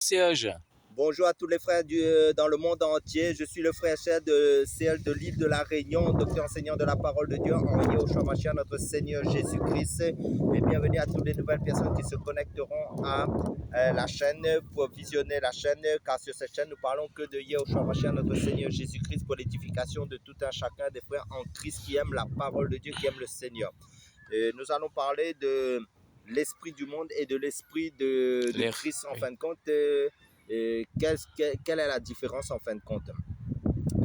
Serge, Bonjour à tous les frères dans le monde entier. Je suis le frère cher de CL de l'île de la Réunion, docteur enseignant de la parole de Dieu en Yahushua Mashiach, notre Seigneur Jésus-Christ. Et bienvenue à toutes les nouvelles personnes qui se connecteront à la chaîne pour visionner la chaîne, car sur cette chaîne, nous parlons que de Yahushua Mashiach, notre Seigneur Jésus-Christ, pour l'édification de tout un chacun des frères en Christ qui aiment la parole de Dieu, qui aiment le Seigneur. Et nous allons parler de l'esprit du monde et de l'esprit de Christ en fin de compte. Quelle est la différence en fin de compte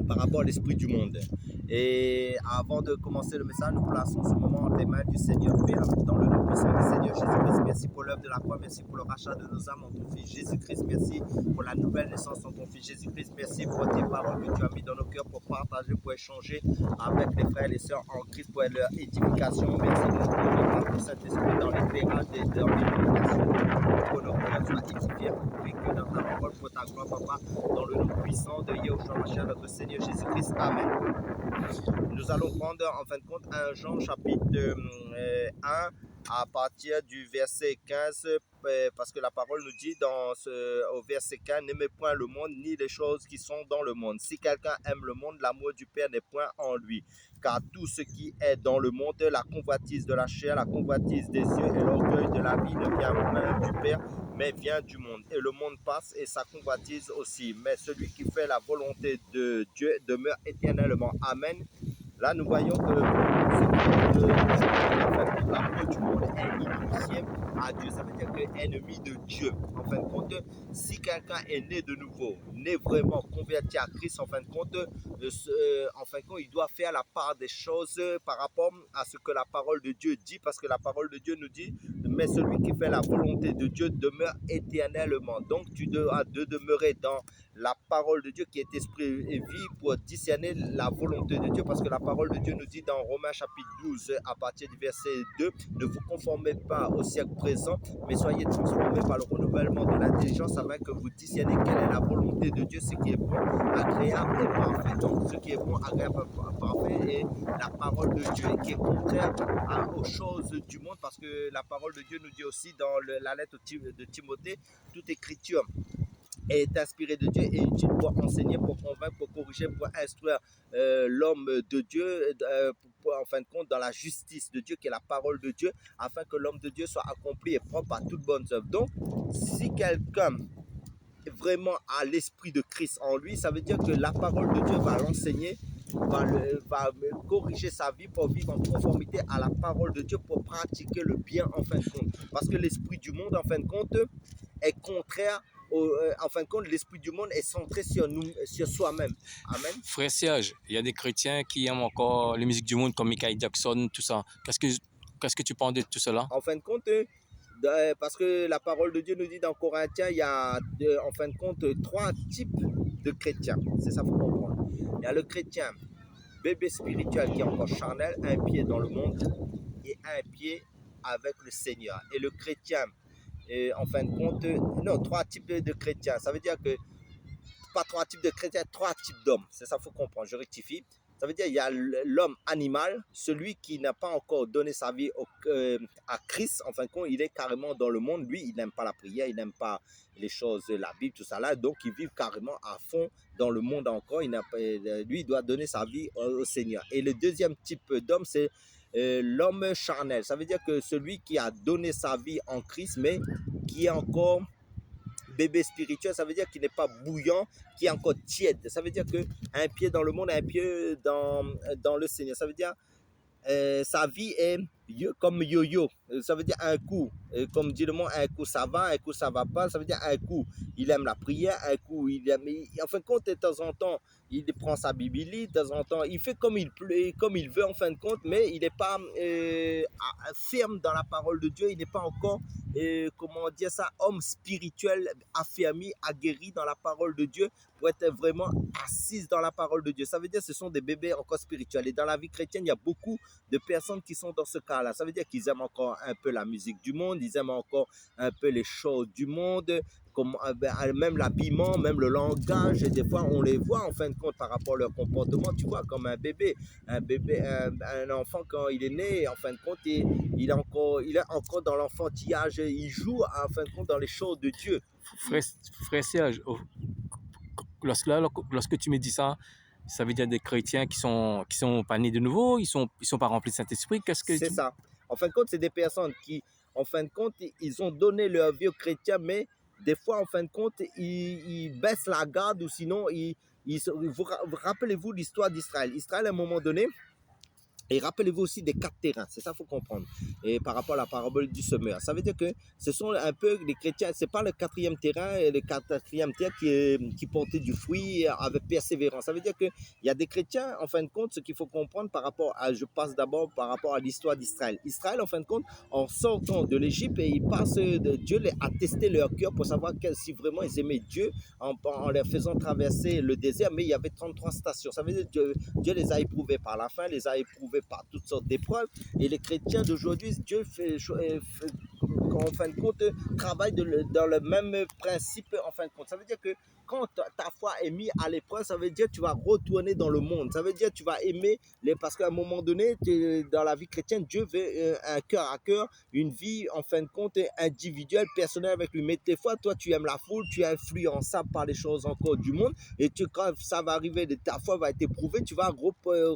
par rapport à l'esprit du monde? Et avant de commencer le message, nous plaçons ce moment entre les mains du Seigneur Père, dans le nom puissant du Seigneur Jésus-Christ. Merci pour l'œuvre de la croix, merci pour le rachat de nos âmes en ton Fils Jésus-Christ. Merci pour la nouvelle naissance en ton Fils Jésus-Christ. Merci pour tes paroles que tu as mis dans nos cœurs pour partager, pour échanger avec les frères et les sœurs en Christ pour leur édification. Merci de nous donner le Saint-Esprit dans l'éclairage et dans l'illumination pour nos cœurs soient édifiés, que dans ta parole pour ta gloire, Papa, dans le nom puissant de Yahushua Mashiach, notre Seigneur Jésus-Christ. Amen. Nous allons prendre en fin de compte 1 Jean chapitre 1 à partir du verset 15, parce que la parole nous dit au verset 15, n'aimez point le monde ni les choses qui sont dans le monde. Si quelqu'un aime le monde, l'amour du Père n'est point en lui. Car tout ce qui est dans le monde, la convoitise de la chair, la convoitise des yeux et l'orgueil de la vie ne vient point du Père, mais vient du monde. Et le monde passe et sa convoitise aussi. Mais celui qui fait la volonté de Dieu demeure éternellement. Amen. Là, nous voyons que l'amour du monde est inimical à Dieu. Ça veut dire que ennemi de Dieu. En fin de compte, si quelqu'un est né de nouveau, né vraiment converti à Christ, en fin de compte, il doit faire la part des choses par rapport à ce que la parole de Dieu dit, parce que la parole de Dieu nous dit, mais celui qui fait la volonté de Dieu demeure éternellement. Donc, tu dois demeurer dans la parole de Dieu qui est esprit et vie pour discerner la volonté de Dieu, parce que la parole de Dieu nous dit dans Romains chapitre 12 à partir du verset 2, ne vous conformez pas au siècle présent, mais soyez transformés par le renouvellement de l'intelligence afin que vous discerniez quelle est la volonté de Dieu, ce qui est bon, agréable et parfait. Donc ce qui est bon, agréable et parfait est la parole de Dieu, qui est contraire aux choses du monde, parce que la parole de Dieu nous dit aussi dans la lettre de Timothée, toute écriture est inspiré de Dieu et utile pour enseigner, pour convaincre, pour corriger, pour instruire l'homme de Dieu, en fin de compte, dans la justice de Dieu, qui est la parole de Dieu, afin que l'homme de Dieu soit accompli et propre à toute bonne œuvre. Donc, si quelqu'un vraiment a l'esprit de Christ en lui, ça veut dire que la parole de Dieu va l'enseigner, va corriger sa vie pour vivre en conformité à la parole de Dieu, pour pratiquer le bien en fin de compte. Parce que l'esprit du monde, en fin de compte, est contraire en fin de compte, l'esprit du monde est centré sur nous, sur soi-même. Amen. Frère Serge, il y a des chrétiens qui aiment encore les musiques du monde comme Michael Jackson, tout ça. Qu'est-ce que tu penses de tout cela? En fin de compte, parce que la parole de Dieu nous dit dans Corinthiens, il y a en fin de compte 3 types de chrétiens. C'est ça qu'il faut comprendre. Il y a le chrétien bébé spirituel qui est encore charnel, un pied dans le monde et un pied avec le Seigneur. Et le chrétien, en fin de compte, non, 3 types de chrétiens. Ça veut dire que, pas 3 types de chrétiens, 3 types d'hommes. C'est ça qu'il faut comprendre, je rectifie. Ça veut dire qu'il y a l'homme animal, celui qui n'a pas encore donné sa vie à Christ. En fin de compte, il est carrément dans le monde. Lui, il n'aime pas la prière, il n'aime pas les choses, la Bible, tout ça là. Donc, il vit carrément à fond dans le monde encore. Lui, il doit donner sa vie au Seigneur. Et le deuxième type d'homme, c'est l'homme charnel. Ça veut dire que celui qui a donné sa vie en Christ, mais qui est encore bébé spirituel, ça veut dire qu'il n'est pas bouillant, qui est encore tiède. Ça veut dire qu'un pied dans le monde, un pied dans le Seigneur. Ça veut dire sa vie est comme yo-yo. Ça veut dire un coup, comme dit le mot, un coup ça va, un coup ça va pas. Ça veut dire un coup, il aime la prière, un coup, il aime. En fin de compte, de temps en temps, il prend sa Bible, de temps en temps, il fait comme il veut, en fin de compte, mais il n'est pas ferme dans la parole de Dieu. Il n'est pas encore, comment dire ça, homme spirituel, affermi, aguerri dans la parole de Dieu, pour être vraiment assise dans la parole de Dieu. Ça veut dire que ce sont des bébés encore spirituels. Et dans la vie chrétienne, il y a beaucoup de personnes qui sont dans ce cas-là. Ça veut dire qu'ils aiment encore un peu la musique du monde, ils aiment encore un peu les choses du monde, comme, même l'habillement, même le langage. Et des fois, on les voit en fin de compte par rapport à leur comportement. Tu vois, comme un enfant, quand il est né, en fin de compte, il est encore dans l'enfantillage. Il joue en fin de compte dans les choses de Dieu. frère, frère Serge, lorsque tu me dis ça, ça veut dire des chrétiens qui sont pas nés de nouveau, ils sont pas remplis de Saint-Esprit. Qu'est-ce que C'est tu... ça. En fin de compte, c'est des personnes qui, en fin de compte, ils ont donné leur vie aux chrétiens, mais des fois, en fin de compte, ils baissent la garde ou sinon, vous rappelez-vous l'histoire d'Israël. Israël, à un moment donné, et rappelez-vous aussi des quatre terrains, c'est ça qu'il faut comprendre. Et par rapport à la parabole du semeur, ça veut dire que ce sont un peu les chrétiens, c'est pas le quatrième terrain et le quatrième terrain qui portait du fruit avec persévérance. Ça veut dire qu'il y a des chrétiens, en fin de compte, ce qu'il faut comprendre par rapport à, je passe d'abord par rapport à l'histoire d'Israël. Israël, en fin de compte, en sortant de l'Égypte, et ils passent de Dieu a testé leur cœur pour savoir si vraiment ils aimaient Dieu en leur faisant traverser le désert, mais il y avait 33 stations. Ça veut dire que Dieu les a éprouvés par la faim, les a éprouvés par toutes sortes d'épreuves. Et les chrétiens d'aujourd'hui, Dieu en fin de compte, travaille dans le même principe, en fin de compte. Ça veut dire que quand ta foi est mise à l'épreuve, ça veut dire que tu vas retourner dans le monde. Ça veut dire que tu vas aimer, parce qu'à un moment donné, dans la vie chrétienne, Dieu veut un cœur à cœur, une vie, en fin de compte, individuelle, personnelle avec lui. Mais des fois, toi, tu aimes la foule, tu es influençable par les choses encore du monde. Et quand ça va arriver, ta foi va être éprouvée, tu vas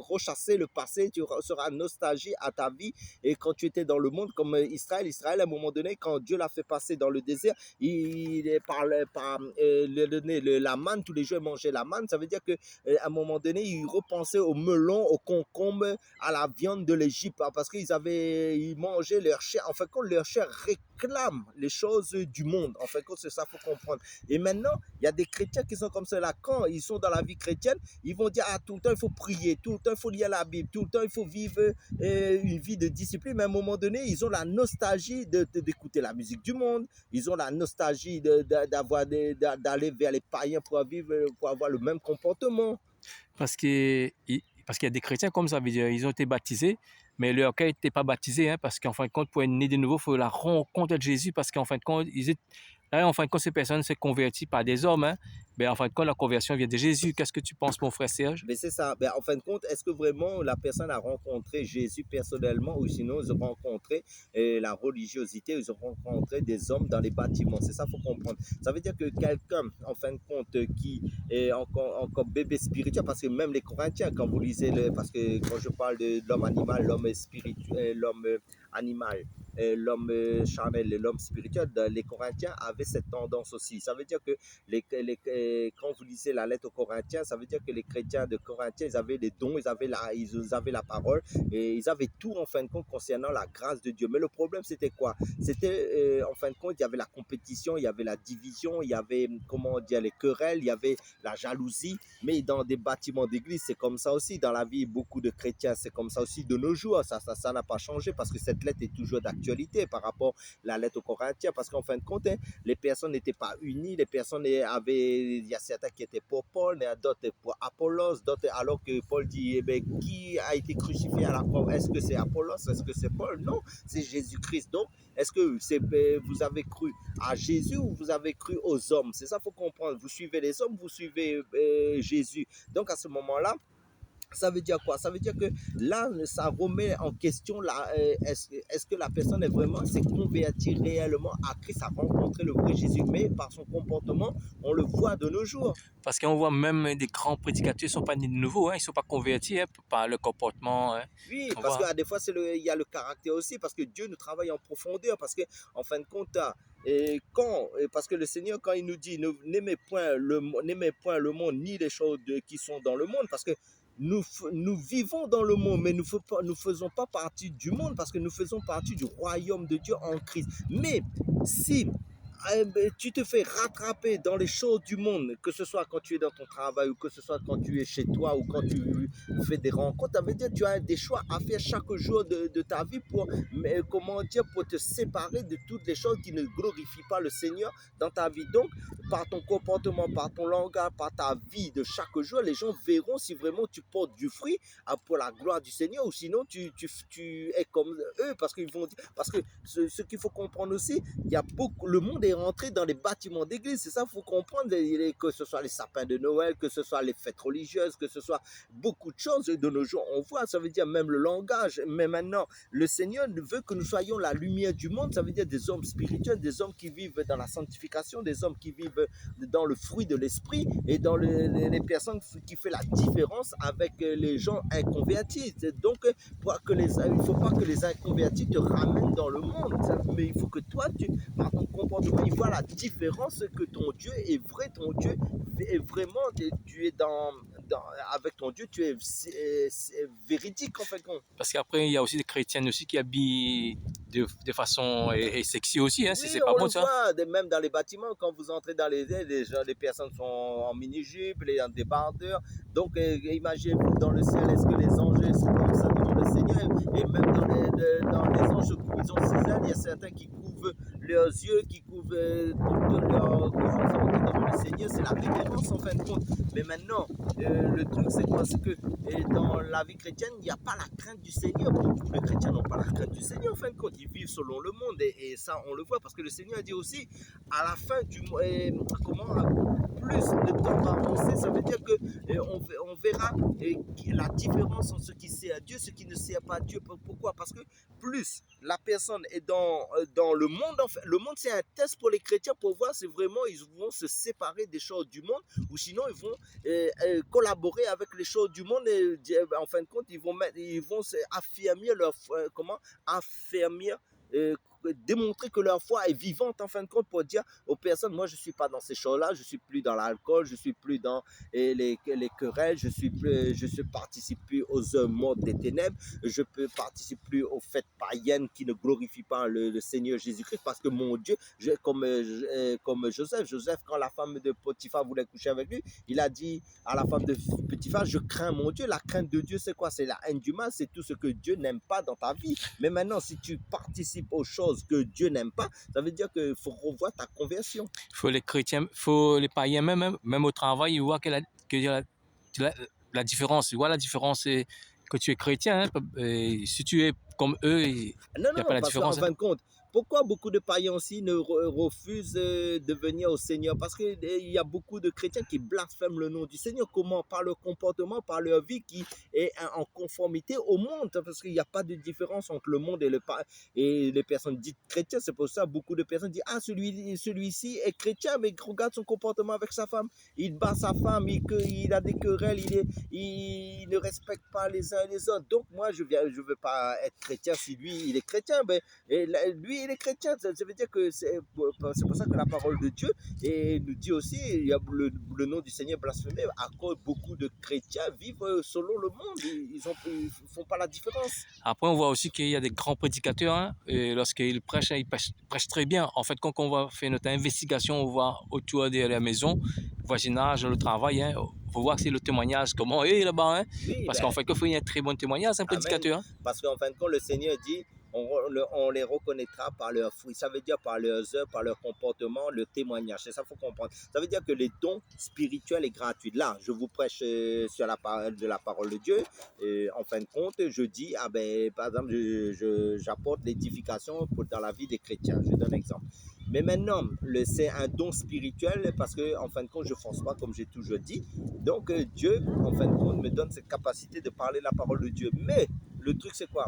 rechasser le passé, tu seras nostalgie à ta vie. Et quand tu étais dans le monde, comme Israël, à un moment donné, quand Dieu l'a fait passer dans le désert, il donné la manne, tous les jours il mangeait la manne. Ça veut dire qu'à un moment donné, il repensait au melon, au concombre, à la viande de l'Égypte, parce ils mangeaient leur chair. En fait, quand leur chair réclame les choses du monde, en fait, c'est ça qu'il faut comprendre. Et maintenant, il y a des chrétiens qui sont comme cela. Quand ils sont dans la vie chrétienne, ils vont dire, tout le temps il faut prier, tout le temps il faut lire la Bible, tout le temps il faut vivre une vie de discipline. Mais à un moment donné, ils ont la nostalgie d'écouter la musique du monde, ils ont la nostalgie d'aller vers les païens pour avoir le même comportement. Parce qu'il y a des chrétiens comme ça, veut dire, ils ont été baptisés, mais leur cœur n'était pas baptisé, hein, parce qu'en fin de compte, pour être né de nouveau, il faut la rencontre de Jésus, parce qu'en fin de compte, ces personnes se convertissent par des hommes, hein, mais en fin de compte, la conversion vient de Jésus. Qu'est-ce que tu penses, mon frère Serge? Mais c'est ça. Mais en fin de compte, est-ce que vraiment la personne a rencontré Jésus personnellement ou sinon ils ont rencontré la religiosité, ils ont rencontré des hommes dans les bâtiments? C'est ça qu'il faut comprendre. Ça veut dire que quelqu'un, en fin de compte, qui est encore bébé spirituel, parce que même les Corinthiens, quand vous lisez, parce que quand je parle de l'homme animal, l'homme spirituel, l'homme animal, l'homme charnel et l'homme spirituel, les Corinthiens avaient cette tendance aussi. Ça veut dire que quand vous lisez la lettre aux Corinthiens, ça veut dire que les chrétiens de Corinthiens, ils avaient des dons, ils avaient la parole et ils avaient tout en fin de compte concernant la grâce de Dieu. Mais le problème, c'était quoi? C'était en fin de compte, il y avait la compétition, il y avait la division, il y avait, comment dire, les querelles, il y avait la jalousie. Mais dans des bâtiments d'église, c'est comme ça aussi. Dans la vie, beaucoup de chrétiens, c'est comme ça aussi de nos jours. Ça n'a pas changé parce que cette lettre est toujours d'actualité par rapport à la lettre aux Corinthiens. Parce qu'en fin de compte, les personnes n'étaient pas unies, les personnes il y a certains qui étaient pour Paul, d'autres pour Apollos, d'autres, alors que Paul dit, eh bien, qui a été crucifié à la croix? Est-ce que c'est Apollos? Est-ce que c'est Paul? Non, c'est Jésus-Christ. Donc, est-ce que vous avez cru à Jésus ou vous avez cru aux hommes? C'est ça qu'il faut comprendre. Vous suivez les hommes, vous suivez Jésus. Donc, à ce moment-là, ça veut dire quoi? Ça veut dire que là, ça remet en question est-ce que la personne s'est convertie réellement à Christ, a rencontré le vrai Jésus, mais par son comportement, on le voit de nos jours. Parce qu'on voit même des grands prédicateurs ne sont pas nés de nouveau, hein, ils ne sont pas convertis, hein, par le comportement. Hein. Oui, parce que des fois, il y a le caractère aussi, parce que Dieu nous travaille en profondeur, parce que en fin de compte, parce que le Seigneur, quand il nous dit n'aimez point le monde, ni les choses qui sont dans le monde, parce que nous vivons dans le monde, mais nous ne faisons pas partie du monde, parce que nous faisons partie du royaume de Dieu en Christ. Mais si tu te fais rattraper dans les choses du monde, que ce soit quand tu es dans ton travail ou que ce soit quand tu es chez toi ou quand tu fais des rencontres, ça veut dire que tu as des choix à faire chaque jour de ta vie pour te séparer de toutes les choses qui ne glorifient pas le Seigneur dans ta vie. Donc, par ton comportement, par ton langage, par ta vie de chaque jour, les gens verront si vraiment tu portes du fruit pour la gloire du Seigneur ou sinon tu es comme eux, parce qu'ils vont dire, parce que ce qu'il faut comprendre aussi, le monde fait rentrer dans les bâtiments d'église. C'est ça, il faut comprendre, que ce soit les sapins de Noël, que ce soit les fêtes religieuses, que ce soit beaucoup de choses de nos jours. On voit, ça veut dire même le langage. Mais maintenant, le Seigneur veut que nous soyons la lumière du monde. Ça veut dire des hommes spirituels, des hommes qui vivent dans la sanctification, des hommes qui vivent dans le fruit de l'esprit et dans les personnes qui font la différence avec les gens inconvertis. Donc, il ne faut pas que les inconvertis te ramènent dans le monde, mais il faut que toi, par ton comportement, il voit la différence, que ton Dieu est vrai, ton Dieu est vraiment, tu es avec ton Dieu, tu es véridique en fait. Parce qu'après, il y a aussi des chrétiennes aussi qui habillent de façon sexy aussi, hein, Oui, c'est pas on bon le ça. voit, même dans les bâtiments, quand vous entrez dans les personnes sont en mini-jupe, en débardeur. Donc, imaginez-vous dans le ciel, est-ce que les anges sont comme ça devant le Seigneur? Et même dans les anges, ils ont 6 ailes, il y a certains qui couvrent leurs yeux, qui couvrent tout leur corps. Ça veut dire devant le Seigneur, c'est la révérence en fin de compte. Mais maintenant, le truc, c'est quoi? C'est que dans la vie chrétienne, il n'y a pas la crainte du Seigneur. Beaucoup de chrétiens n'ont pas la crainte du Seigneur en fin de compte. Ils vivent selon le monde et ça, on le voit parce que le Seigneur a dit aussi à la fin du mois, comment plus le temps va avancer, ça veut dire que on verra la différence entre ce qui sert à Dieu et ce qui ne sert pas à Dieu. Pourquoi? Parce que plus la personne est dans le monde, en fait, le monde c'est un test pour les chrétiens pour voir si vraiment ils vont se séparer des choses du monde ou sinon ils vont collaborer avec les choses du monde et en fin de compte ils vont affirmer leur affermir démontrer que leur foi est vivante en fin de compte pour dire aux personnes, moi je suis pas dans ces choses-là, je suis plus dans l'alcool, je suis plus dans les querelles, je participe plus aux œuvres mortes des ténèbres, je participe plus aux fêtes païennes qui ne glorifient pas le Seigneur Jésus-Christ parce que mon Dieu, comme Joseph, quand la femme de Potiphar voulait coucher avec lui, il a dit à la femme de Potiphar, je crains mon Dieu. La crainte de Dieu, c'est quoi? C'est la haine du mal, c'est tout ce que Dieu n'aime pas dans ta vie. Mais maintenant, si tu participes aux choses que Dieu n'aime pas, ça veut dire qu'il faut revoir ta conversion. Faut les chrétiens, faut les païens, même au travail, ils voient la différence. Ils voient la différence, c'est que tu es chrétien. Hein, et si tu es comme eux, il Non, n'y a pas la parce qu'en différence. fin de compte, pourquoi beaucoup de païens aussi refusent de venir au Seigneur? Parce qu'il y a beaucoup de chrétiens qui blasphèment le nom du Seigneur. Comment? Par leur comportement, par leur vie qui est en conformité au monde. Parce qu'il n'y a pas de différence entre le monde et les personnes dites chrétiennes. C'est pour ça que beaucoup de personnes disent, ah, celui-ci est chrétien, mais regarde son comportement avec sa femme. Il bat sa femme, il a des querelles, il ne respecte pas les uns et les autres. Donc moi, je ne veux pas être chrétien si lui, il est chrétien. Mais lui, il est chrétien. Ça veut dire que c'est pour ça que la parole de Dieu nous dit aussi, il y a le nom du Seigneur blasphémé, à cause beaucoup de chrétiens vivent selon le monde. Ils ne font pas la différence. Après, on voit aussi qu'il y a des grands prédicateurs, hein, et lorsqu'ils prêchent, ils prêchent très bien. En fait, quand on va faire notre investigation, on voit autour de la maison, le voisinage, le travail, hein, faut voir si le témoignage, comment est là-bas. Hein, oui, parce qu'en fait, il faut y a un très bon témoignage, un prédicateur. Hein. Parce qu'en fin de compte, le Seigneur dit, on les reconnaîtra par leurs fruits. Ça veut dire par leurs œuvres, par leur comportement, leur témoignage. C'est ça qu'il faut comprendre. Ça veut dire que les dons spirituels et gratuits. Là, je vous prêche sur la parole de Dieu. En fin de compte, je dis, par exemple, j'apporte l'édification dans la vie des chrétiens. Je donne un exemple. Mais maintenant, c'est un don spirituel parce que, en fin de compte, je ne force pas, comme j'ai toujours dit. Donc, Dieu, en fin de compte, me donne cette capacité de parler la parole de Dieu. Mais le truc, c'est quoi?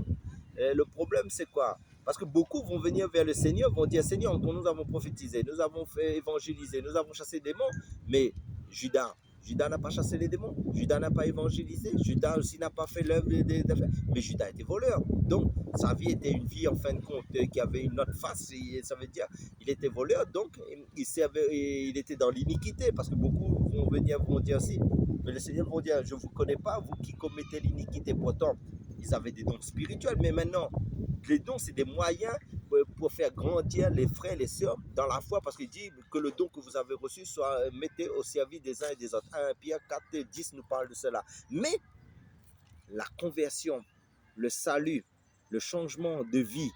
Le problème, c'est quoi? Parce que beaucoup vont venir vers le Seigneur, vont dire, Seigneur, nous avons prophétisé, nous avons fait évangéliser, nous avons chassé des démons. Mais Judas n'a pas chassé les démons, Judas n'a pas évangélisé, Judas aussi n'a pas fait l'œuvre mais Judas était voleur. Donc, sa vie était une vie, en fin de compte, qui avait une autre face. Ça veut dire, il était voleur, donc il était dans l'iniquité. Parce que beaucoup vont venir, vont dire aussi, mais le Seigneur va dire, je ne vous connais pas, vous qui commettez l'iniquité. Pourtant, ils avaient des dons spirituels, mais maintenant, les dons, c'est des moyens pour faire grandir les frères et les sœurs dans la foi, parce qu'il dit que le don que vous avez reçu soit mettez au service des uns et des autres. 1 Pierre 4, 10 nous parle de cela. Mais la conversion, le salut, le changement de vie,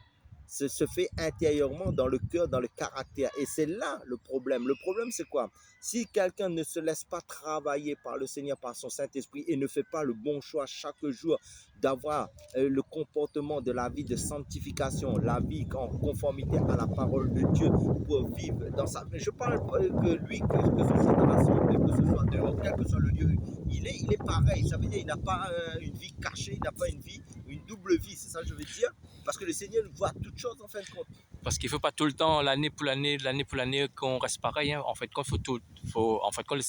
se fait intérieurement dans le cœur, dans le caractère. Et c'est là le problème. Le problème, c'est quoi? Si quelqu'un ne se laisse pas travailler par le Seigneur, par son Saint-Esprit, et ne fait pas le bon choix chaque jour d'avoir le comportement de la vie de sanctification, la vie en conformité à la parole de Dieu pour vivre dans sa... Je parle que lui, que ce soit dans la santé, que ce soit dehors, quel que soit le lieu, il est pareil. Ça veut dire qu'il n'a pas une vie cachée, il n'a pas une vie, une double vie, c'est ça que je veux dire. Parce que le Seigneur voit toutes choses en fin de compte. Parce qu'il ne faut pas tout le temps, l'année pour l'année, qu'on reste pareil. Hein. En fait, quand le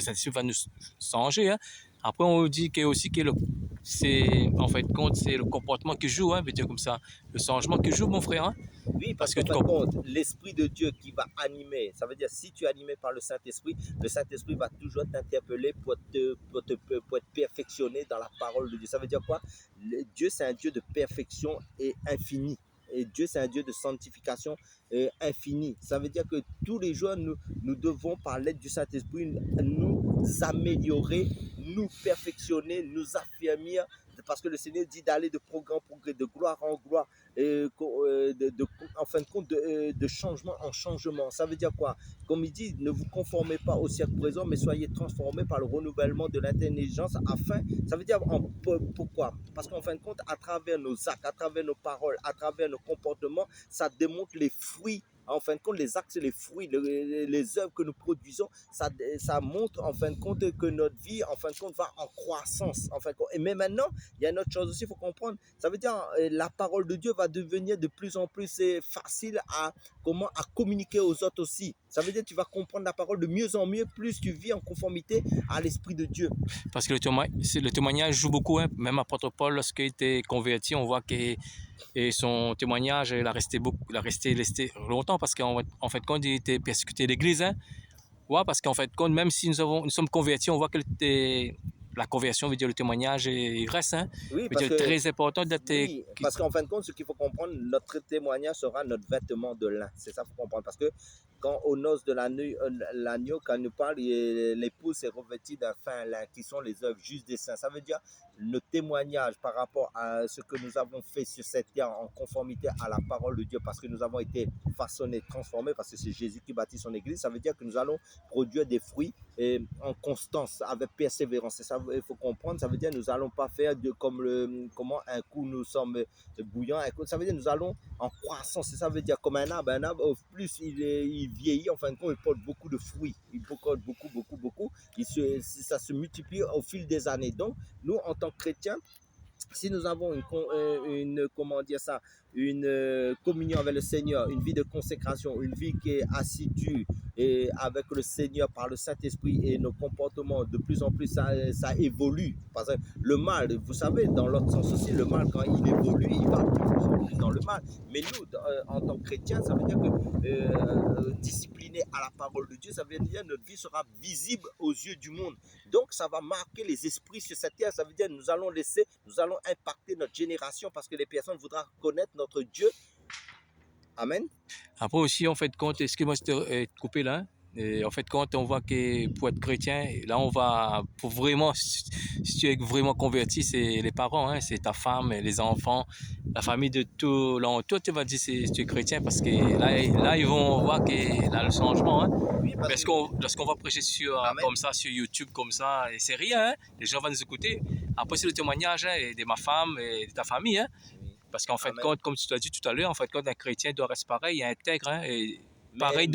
Saint-Esprit va nous changer. Hein. Après, on dit aussi que en fait, c'est le comportement qui joue, hein, dire comme ça, le changement qui joue, mon frère. Hein. Oui, parce qu'en fin de compte, l'Esprit de Dieu qui va animer, ça veut dire si tu es animé par le Saint-Esprit va toujours t'interpeller pour être perfectionné dans la parole de Dieu. Ça veut dire quoi? Dieu, c'est un Dieu de perfection et infini. Et Dieu, c'est un Dieu de sanctification infinie. Ça veut dire que tous les jours, nous devons, par l'aide du Saint-Esprit, nous améliorer, nous perfectionner, nous affermir, parce que le Seigneur dit d'aller de progrès en progrès, de gloire en gloire, en fin de compte, de changement en changement. Ça veut dire quoi? Comme il dit, ne vous conformez pas au siècle présent, mais soyez transformés par le renouvellement de l'intelligence ça veut dire pourquoi? Parce qu'en fin de compte, à travers nos actes, à travers nos paroles, à travers nos comportements, ça démontre les fruits. En fin de compte, les actes, les fruits, les œuvres que nous produisons, ça montre en fin de compte que notre vie, en fin de compte, va en croissance. En fin de compte. Mais maintenant, il y a une autre chose aussi, il faut comprendre. Ça veut dire la parole de Dieu va devenir de plus en plus facile à communiquer aux autres aussi. Ça veut dire que tu vas comprendre la parole de mieux en mieux, plus tu vis en conformité à l'Esprit de Dieu. Parce que le témoignage joue beaucoup. Hein. Même apôtre Paul, lorsqu'il était converti, on voit que son témoignage, il a resté longtemps parce qu'en fait, quand il était persécuté l'Église, hein, ouais, parce qu'en fait, même si nous sommes convertis, on voit que la conversion veut dire le témoignage, il reste. Hein, oui, parce que très important d'être. Oui, parce qu'en fin de compte, ce qu'il faut comprendre, notre témoignage sera notre vêtement de lin. C'est ça qu'il faut comprendre. Parce que quand aux noces de l'agneau, quand il nous parle, l'épouse est revêtie d'un fin lin, qui sont les œuvres justes des saints. Ça veut dire le témoignage par rapport à ce que nous avons fait sur cette terre en conformité à la parole de Dieu, parce que nous avons été façonnés, transformés, parce que c'est Jésus qui bâtit son église. Ça veut dire que nous allons produire des fruits en constance, avec persévérance. C'est ça qu'il faut comprendre. Ça veut dire que nous n'allons pas faire comment un coup nous sommes bouillants, ça veut dire que nous allons en croissance. Ça veut dire comme un arbre, au plus il vieillit, en fin de compte, il porte beaucoup de fruits. Il porte beaucoup. Ça se multiplie au fil des années. Donc, nous, en tant que chrétiens, si nous avons une communion avec le Seigneur, une vie de consécration, une vie qui est assidue et avec le Seigneur par le Saint-Esprit, et nos comportements de plus en plus ça évolue. Parce que le mal, vous savez, dans l'autre sens aussi, le mal, quand il évolue, il va plus dans le mal. Mais nous, en tant que chrétiens, ça veut dire que disciplinés à la parole de Dieu, ça veut dire que notre vie sera visible aux yeux du monde. Donc ça va marquer les esprits sur cette terre. Ça veut dire que nous allons impacter notre génération, parce que les personnes voudront connaître notre Dieu. Amen. Après aussi, en fait, compte, excuse-moi de te couper là. Et en fait, quand on voit que pour être chrétien, là, on va, pour vraiment, si tu es vraiment converti, c'est les parents, hein, c'est ta femme, les enfants, la famille de tout. Là, toi, tu vas dire si tu es chrétien, parce que là ils vont voir que là, le changement. Hein. Oui, lorsqu'on va prêcher comme ça, sur YouTube, comme ça, c'est rien, hein, les gens vont nous écouter. Après, c'est le témoignage, hein, de ma femme et de ta famille. Hein. Parce qu'en fait, comme tu l'as dit tout à l'heure, en fait, quand un chrétien doit rester pareil, il intègre, hein, et pareil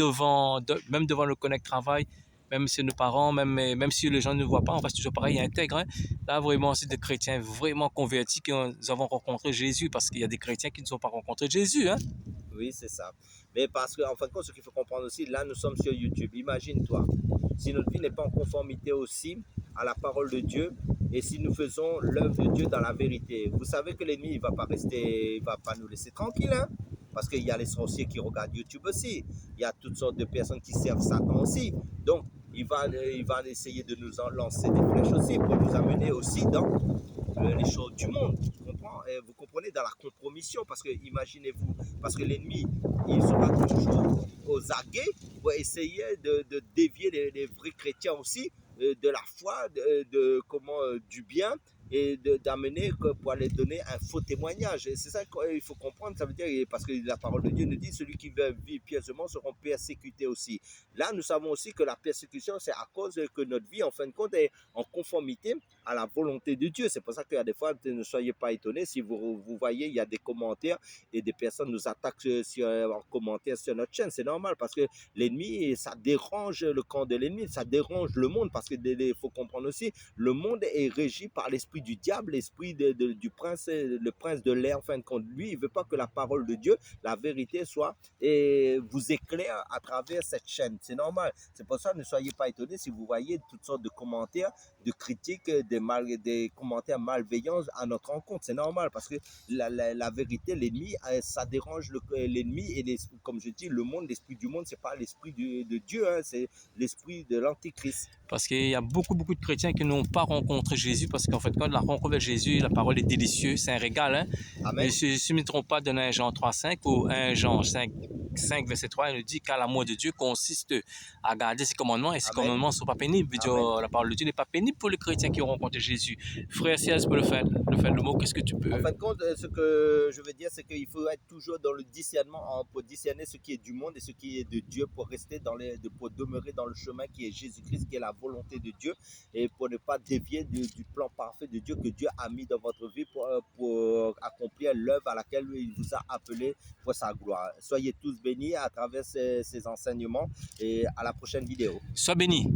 même devant le Connect Travail, même si nos parents, même si les gens ne voient pas, on reste toujours pareil, il intègre. Hein. Là, vraiment, c'est des chrétiens vraiment convertis qui nous avons rencontré Jésus, parce qu'il y a des chrétiens qui ne sont pas rencontré Jésus. Hein. Oui, c'est ça. Mais parce qu'en fin de compte, ce qu'il faut comprendre aussi, là, nous sommes sur YouTube. Imagine-toi, si notre vie n'est pas en conformité aussi à la parole de Dieu, et si nous faisons l'œuvre de Dieu dans la vérité, vous savez que l'ennemi, il ne va pas nous laisser tranquilles, hein? Parce qu'il y a les sorciers qui regardent YouTube aussi. Il y a toutes sortes de personnes qui servent Satan aussi. Donc, il va essayer de nous lancer des flèches aussi pour nous amener aussi dans les choses du monde. Vous comprenez, dans la compromission. Parce que, imaginez-vous, parce que l'ennemi, il sera toujours aux aguets pour essayer de dévier les vrais chrétiens aussi de la foi, du bien, et d'amener pour aller donner un faux témoignage. Et c'est ça qu'il faut comprendre. Ça veut dire, parce que la parole de Dieu nous dit, celui qui veut vivre pieusement seront persécutés aussi. Là, nous savons aussi que la persécution, c'est à cause que notre vie, en fin de compte, est en conformité à la volonté de Dieu. C'est pour ça qu'il y a des fois, ne soyez pas étonnés si vous voyez, il y a des commentaires et des personnes nous attaquent en commentaire sur notre chaîne. C'est normal parce que l'ennemi, ça dérange le camp de l'ennemi, ça dérange le monde parce qu'il faut comprendre aussi, le monde est régi par l'esprit du diable, l'esprit du prince, le prince de l'air. En fin de compte, lui, il ne veut pas que la parole de Dieu, la vérité soit et vous éclaire à travers cette chaîne. C'est normal. C'est pour ça, ne soyez pas étonnés si vous voyez toutes sortes de commentaires, de critiques, des commentaires malveillants à notre rencontre. C'est normal parce que la vérité, l'ennemi, ça dérange l'ennemi et comme je dis, le monde, l'esprit du monde, c'est pas l'esprit de Dieu, hein, c'est l'esprit de l'antichrist. Parce qu'il y a beaucoup de chrétiens qui n'ont pas rencontré Jésus parce qu'en fait, quand la rencontre avec Jésus, la parole est délicieuse, c'est un régal. Hein? Amen. Mais si je ne me trompe pas, dans 1 Jean 3,5 ou 1 Jean 5, verset 3, il nous dit qu'à l'amour de Dieu consiste à garder ses commandements et ses Amen. commandements ne sont pas pénibles. La parole de Dieu n'est pas pénible pour les chrétiens qui ont rencontré Jésus. Frère Ciel, pour le faire le mot, qu'est-ce que tu peux... En fin de compte, ce que je veux dire, c'est qu'il faut être toujours dans le discernement pour discerner ce qui est du monde et ce qui est de Dieu pour rester pour demeurer dans le chemin qui est Jésus-Christ, qui est la volonté de Dieu et pour ne pas dévier du plan parfait de Dieu que Dieu a mis dans votre vie pour accomplir l'œuvre à laquelle il vous a appelé pour sa gloire. Soyez tous bénis à travers ces enseignements et à la prochaine vidéo. Sois béni.